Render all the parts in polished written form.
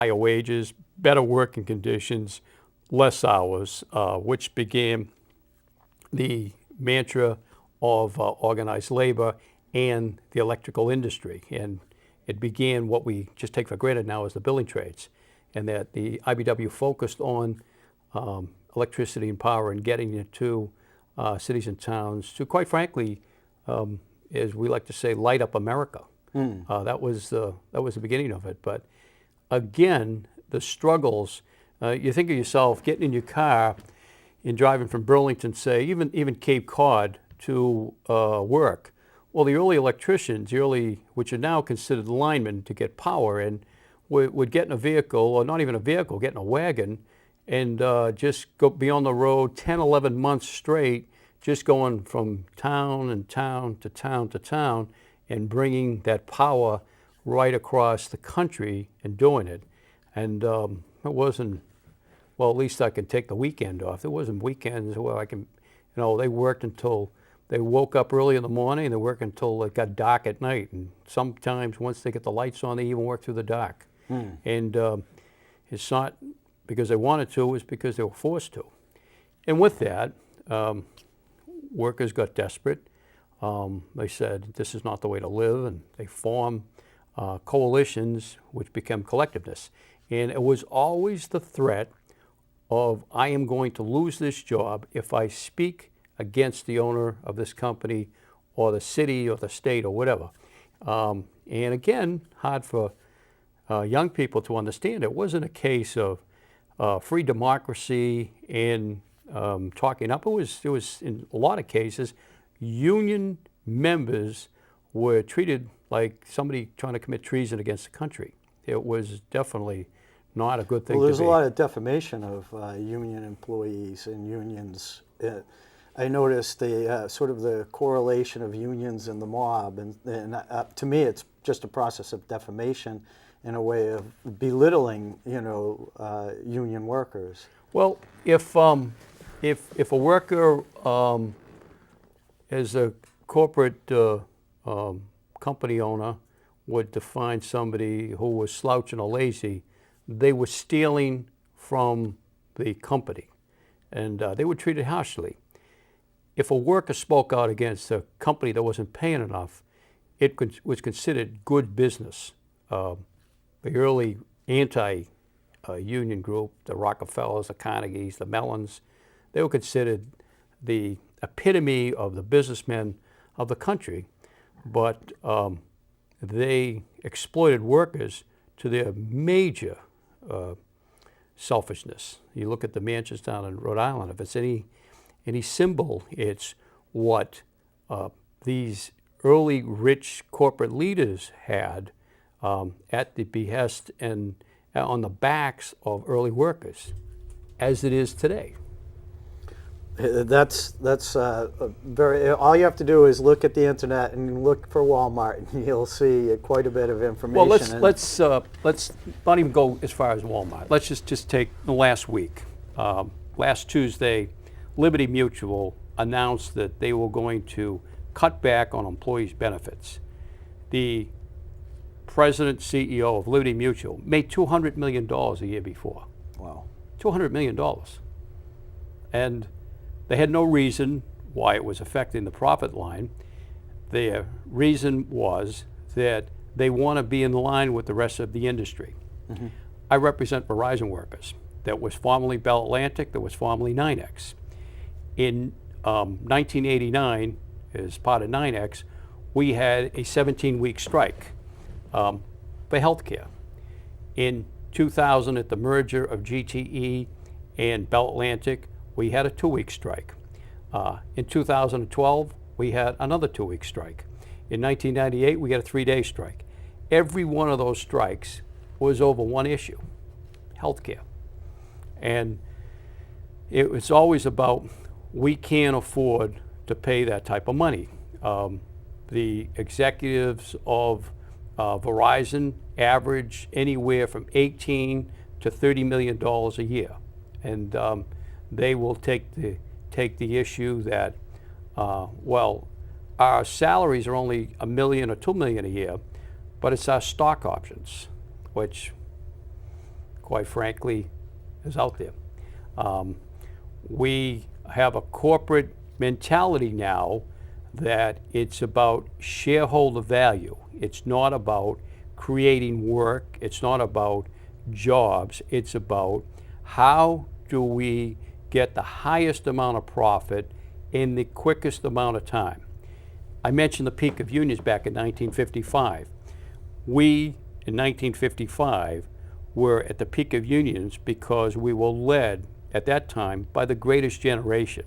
higher wages, better working conditions, less hours, which began the mantra of organized labor and the electrical industry. And it began what we just take for granted now as the building trades, and that the IBEW focused on electricity and power and getting it to cities and towns to, quite frankly, as we like to say, light up America. That was the beginning of it. But again, the struggles, you think of yourself getting in your car and driving from Burlington, say, even Cape Cod to work. Well, the early electricians, which are now considered linemen to get power, and would get in a vehicle, or not even a vehicle, get in a wagon, and just be on the road 10, 11 months straight, just going from town and town to town to town, and bringing that power right across the country and doing it. And it wasn't, well, at least I could take the weekend off. There wasn't weekends where I can, they worked until they woke up early in the morning, and they worked until it got dark at night. And sometimes once they get the lights on, they even work through the dark. And it's not because they wanted to, it's because they were forced to. And with that, workers got desperate. They said, this is not the way to live, and they formed coalitions, which became collectivists. And it was always the threat of, I am going to lose this job if I speak against the owner of this company or the city or the state or whatever. And again, hard for young people to understand. It wasn't a case of free democracy and talking up. It was in a lot of cases, union members were treated like somebody trying to commit treason against the country. It was definitely not a good thing to be. Well, there's a lot of defamation of union employees and unions. I noticed the sort of the correlation of unions and the mob, and to me, it's just a process of defamation in a way of belittling, union workers. Well, if a worker as a corporate company owner would define somebody who was slouching or lazy, they were stealing from the company, and they were treated harshly. If a worker spoke out against a company that wasn't paying enough, it was considered good business. The early anti-union group, the Rockefellers, the Carnegies, the Mellons, they were considered the epitome of the businessmen of the country, but they exploited workers to their major selfishness. You look at the mansions down in Rhode Island, if it's any symbol, it's what these early rich corporate leaders had at the behest and on the backs of early workers, as it is today. That's very. All you have to do is look at the internet and look for Walmart, and you'll see quite a bit of information. Well, let's not even go as far as Walmart. Let's just take the last week. Last Tuesday, Liberty Mutual announced that they were going to cut back on employees' benefits. The president, CEO of Liberty Mutual made $200 million a year before. Wow. $200 million. And they had no reason why it was affecting the profit line. Their reason was that they want to be in line with the rest of the industry. Mm-hmm. I represent Verizon workers. That was formerly Bell Atlantic, that was formerly NYNEX. In 1989, as part of NYNEX, we had a 17-week strike for healthcare. In 2000, at the merger of GTE and Bell Atlantic, we had a 2-week strike. In 2012, we had another 2-week strike. In 1998, we had a 3-day strike. Every one of those strikes was over one issue, healthcare. And it was always about, we can't afford to pay that type of money. The executives of Verizon average anywhere from $18 to $30 million a year. And they will take the issue that, well, our salaries are only $1 million or $2 million a year, but it's our stock options, which quite frankly, is out there. We have a corporate mentality now that it's about shareholder value. It's not about creating work. It's not about jobs. It's about how do we get the highest amount of profit in the quickest amount of time. I mentioned the peak of unions back in 1955. We, in 1955, were at the peak of unions because we were led at that time by the greatest generation.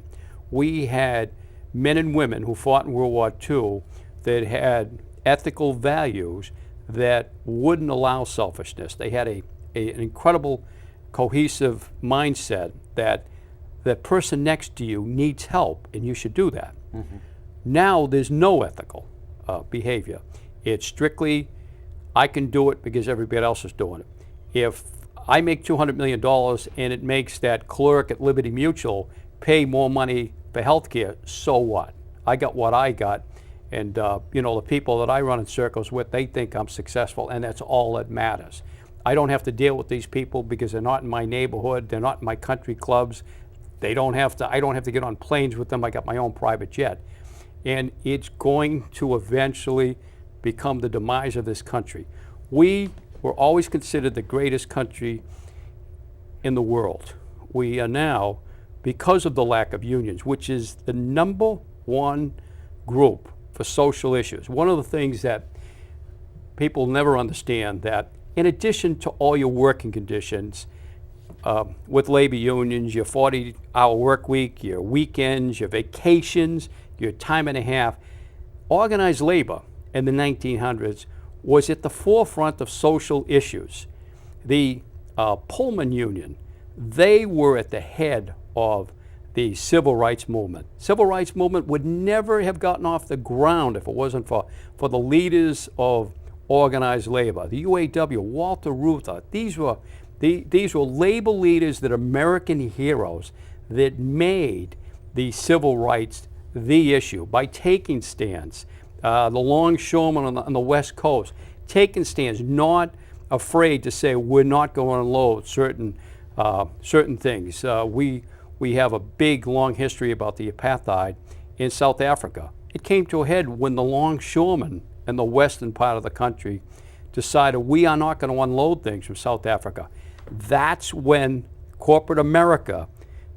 We had men and women who fought in World War II that had ethical values that wouldn't allow selfishness. They had an incredible cohesive mindset that the person next to you needs help and you should do that. Mm-hmm. Now there's no ethical behavior. It's strictly, I can do it because everybody else is doing it. If I make $200 million and it makes that clerk at Liberty Mutual pay more money for health care, so what? I got what I got. And the people that I run in circles with, they think I'm successful, and that's all that matters. I don't have to deal with these people because they're not in my neighborhood, they're not in my country clubs. I don't have to get on planes with them. I got my own private jet. And it's going to eventually become the demise of this country. We were always considered the greatest country in the world. We are now, because of the lack of unions, which is the number one group for social issues. One of the things that people never understand, that in addition to all your working conditions, with labor unions, your 40-hour work week, your weekends, your vacations, your time and a half, organized labor in the 1900s was at the forefront of social issues. The Pullman Union, they were at the head of the civil rights movement. Civil rights movement would never have gotten off the ground if it wasn't for the leaders of organized labor. The UAW, Walter Reuther, these were labor leaders that are American heroes that made the civil rights the issue by taking stands. The longshoremen on the West Coast, taking stands, not afraid to say we're not going to unload certain things. We have a big, long history about the apartheid in South Africa. It came to a head when the longshoremen in the western part of the country decided we are not going to unload things from South Africa. That's when corporate America,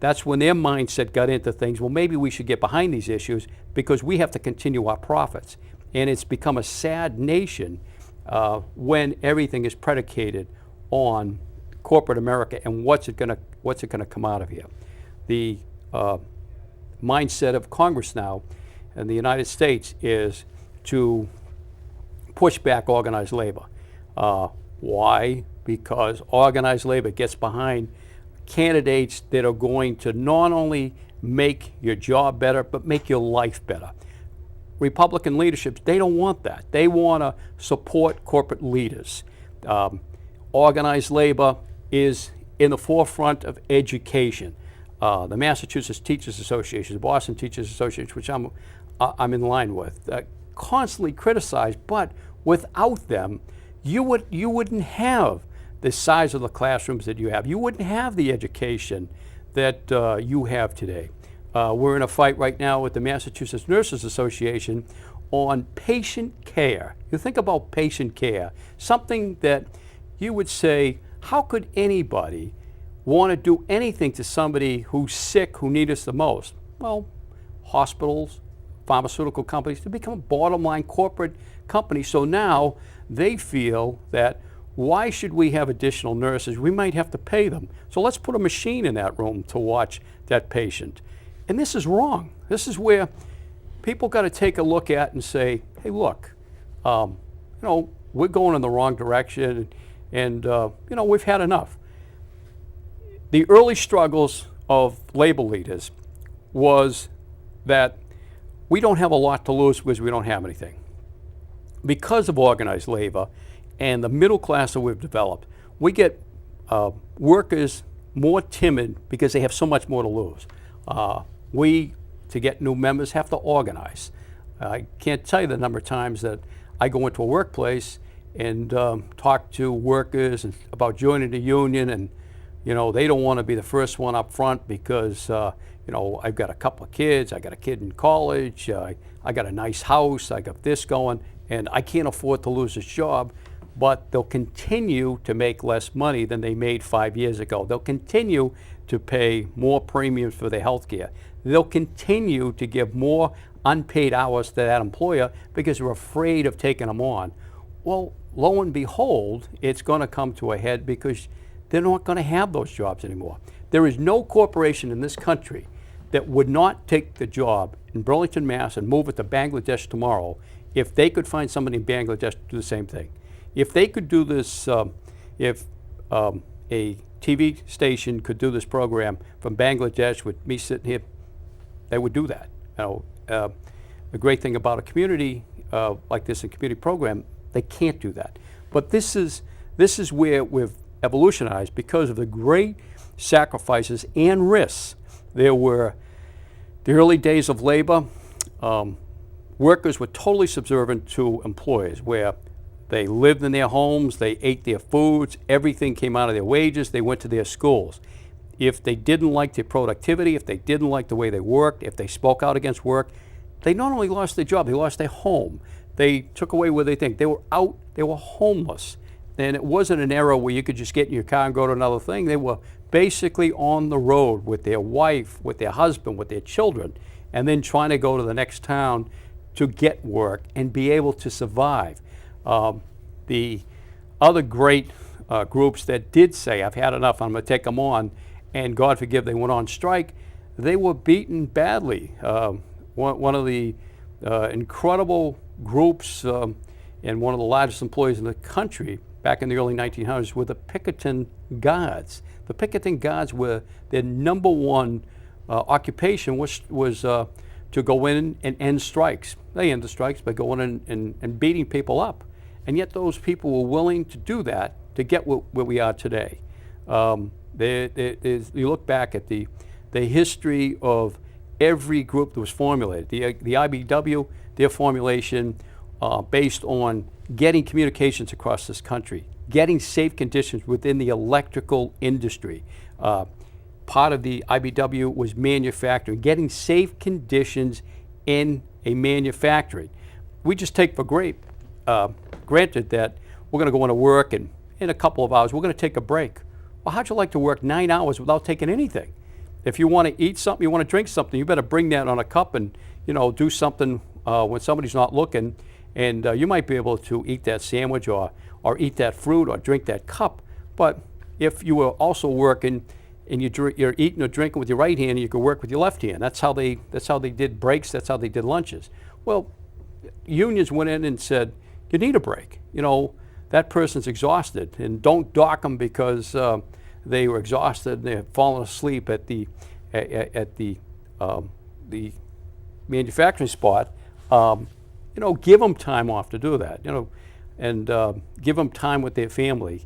that's when their mindset got into things. Well, maybe we should get behind these issues because we have to continue our profits. And it's become a sad nation when everything is predicated on corporate America and what's it going to come out of here. The mindset of Congress now in the United States is to push back organized labor. Why? Because organized labor gets behind candidates that are going to not only make your job better, but make your life better. Republican leaderships, they don't want that. They want to support corporate leaders. Organized labor is in the forefront of education. The Massachusetts Teachers Association, the Boston Teachers Association, which I'm in line with, constantly criticized, but without them, you wouldn't have the size of the classrooms that you have. You wouldn't have the education that you have today. We're in a fight right now with the Massachusetts Nurses Association on patient care. You think about patient care, something that you would say, how could anybody want to do anything to somebody who's sick, who needs us the most? Well, hospitals, pharmaceutical companies, they become a bottom line corporate company. So now they feel that why should we have additional nurses? We might have to pay them. So let's put a machine in that room to watch that patient. And this is wrong. This is where people got to take a look at and say, hey, look, we're going in the wrong direction and we've had enough. The early struggles of labor leaders was that we don't have a lot to lose because we don't have anything. Because of organized labor and the middle class that we've developed, we get workers more timid because they have so much more to lose. We, to get new members, have to organize. I can't tell you the number of times that I go into a workplace and talk to workers and about joining the union, and they don't want to be the first one up front because I've got a couple of kids, I got a kid in college, I got a nice house, I got this going, and I can't afford to lose this job. But they'll continue to make less money than they made 5 years ago. They'll continue to pay more premiums for their health care. They'll continue to give more unpaid hours to that employer because they're afraid of taking them on. Well, lo and behold, it's going to come to a head because they're not going to have those jobs anymore. There is no corporation in this country that would not take the job in Burlington, Mass. And move it to Bangladesh tomorrow if they could find somebody in Bangladesh to do the same thing. If they could do this, if a TV station could do this program from Bangladesh with me sitting here, they would do that. The great thing about a community like this, a community program, they can't do that. But this is where we've evolutionized because of the great sacrifices and risks. There were the early days of labor. Workers were totally subservient to employers, where they lived in their homes, they ate their foods, everything came out of their wages, they went to their schools. If they didn't like their productivity, if they didn't like the way they worked, if they spoke out against work, they not only lost their job, they lost their home. They took away where they think. They were out, they were homeless. And it wasn't an era where you could just get in your car and go to another thing. They were basically on the road with their wife, with their husband, with their children, and then trying to go to the next town to get work and be able to survive. The other great groups that did say, I've had enough, I'm going to take them on, and God forgive, they went on strike, they were beaten badly. One of the incredible groups and one of the largest employees in the country back in the early 1900s were the Pinkerton Guards. The Pinkerton Guards were their number one occupation was to go in and end strikes. They ended strikes by going in and beating people up. And yet those people were willing to do that to get where we are today. You look back at the history of every group that was formulated. The IBEW, their formulation based on getting communications across this country, getting safe conditions within the electrical industry. Part of the IBEW was manufacturing, getting safe conditions in a manufacturing. We just take for granted that we're going to go into work and in a couple of hours we're going to take a break. Well, how'd you like to work 9 hours without taking anything? If you want to eat something, you want to drink something, you better bring that on a cup and do something when somebody's not looking, and you might be able to eat that sandwich or eat that fruit or drink that cup. But if you were also working and you're eating or drinking with your right hand, and you could work with your left hand. That's how they did breaks. That's how they did lunches. Well, unions went in and said, you need a break. That person's exhausted, and don't dock them because they were exhausted and they had fallen asleep at the manufacturing spot. Give them time off to do that. And give them time with their family,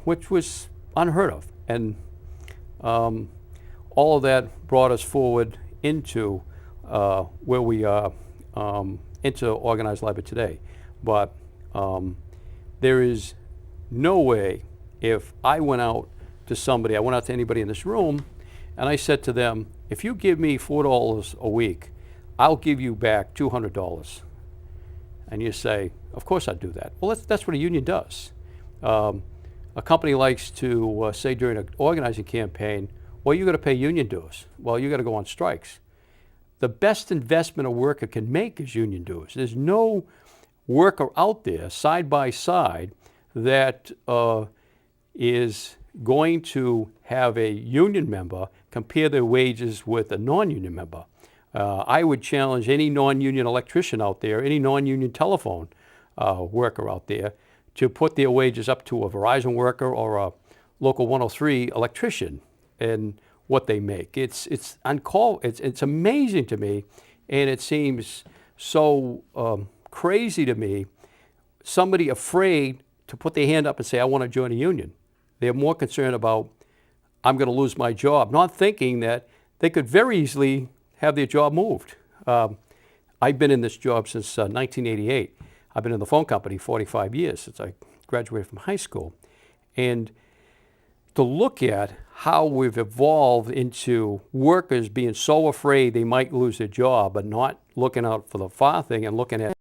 which was unheard of. And all of that brought us forward into where we are, into organized labor today. But there is no way, if I went out to anybody in this room, and I said to them, if you give me $4 a week, I'll give you back $200. And you say, of course I'd do that. Well, that's what a union does. A company likes to say during an organizing campaign, well, you got to pay union dues. Well, you got to go on strikes. The best investment a worker can make is union dues. There's no worker out there side by side that is going to have a union member compare their wages with a non-union member. I would challenge any non-union electrician out there, any non-union telephone worker out there, to put their wages up to a Verizon worker or a local 103 electrician and what they make. It's amazing to me, and it seems so crazy to me. Somebody afraid to put their hand up and say, I want to join a union. They're more concerned about, I'm going to lose my job, not thinking that they could very easily have their job moved. I've been in this job since 1988. I've been in the phone company 45 years since I graduated from high school. And to look at how we've evolved into workers being so afraid they might lose their job, but not looking out for the far thing and looking at